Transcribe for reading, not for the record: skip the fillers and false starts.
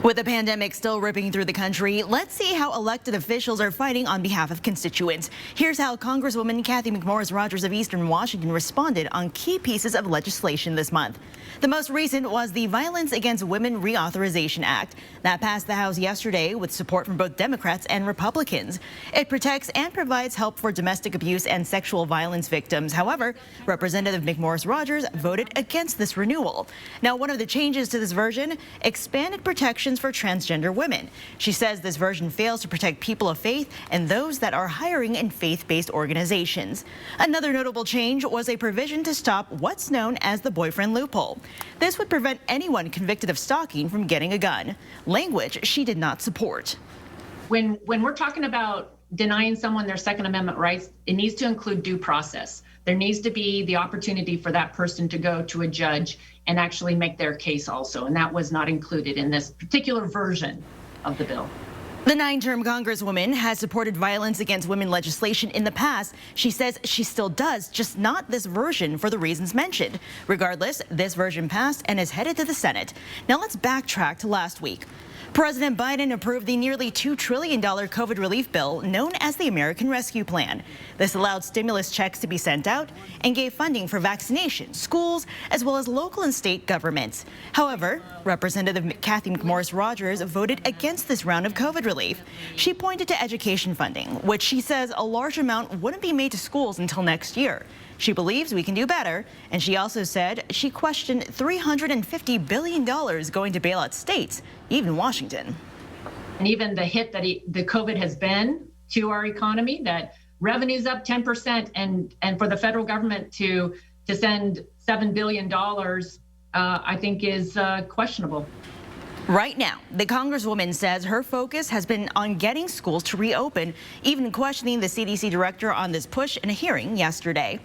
With the pandemic still ripping through the country, let's see how elected officials are fighting on behalf of constituents. Here's how Congresswoman Cathy McMorris Rodgers of Eastern Washington responded on key pieces of legislation this month. The most recent was the Violence Against Women Reauthorization Act that passed the House yesterday with support from both Democrats and Republicans. It protects and provides help for domestic abuse and sexual violence victims. However, Representative McMorris Rodgers voted against this renewal. Now, one of the changes to this version expanded protections for transgender women. She says this version fails to protect people of faith and those that are hiring in faith-based organizations. Another notable change was a provision to stop what's known as the boyfriend loophole. This would prevent anyone convicted of stalking from getting a gun, language she did not support. When we're talking about denying someone their Second Amendment rights, it needs to include due process. There needs to be the opportunity for that person to go to a judge and actually make their case also, and that was not included in this particular version of the bill. The 9-term Congresswoman has supported violence against women legislation in the past. She says she still does, just not this version for the reasons mentioned. Regardless, this version passed and is headed to the Senate. Now let's backtrack to last week. President Biden approved the nearly $2 trillion COVID relief bill known as the American Rescue Plan. This allowed stimulus checks to be sent out and gave funding for vaccinations, schools, as well as local and state governments. However, Representative Cathy McMorris Rodgers voted against this round of COVID relief. She pointed to education funding, which she says a large amount wouldn't be made to schools until next year. She believes we can do better, and she also said she questioned $350 billion going to bail out states, even Washington. And even the hit that the COVID has been to our economy, that revenue's up 10%, and for the federal government to send $7 billion, I think is questionable. Right now, the Congresswoman says her focus has been on getting schools to reopen, even questioning the CDC director on this push in a hearing yesterday.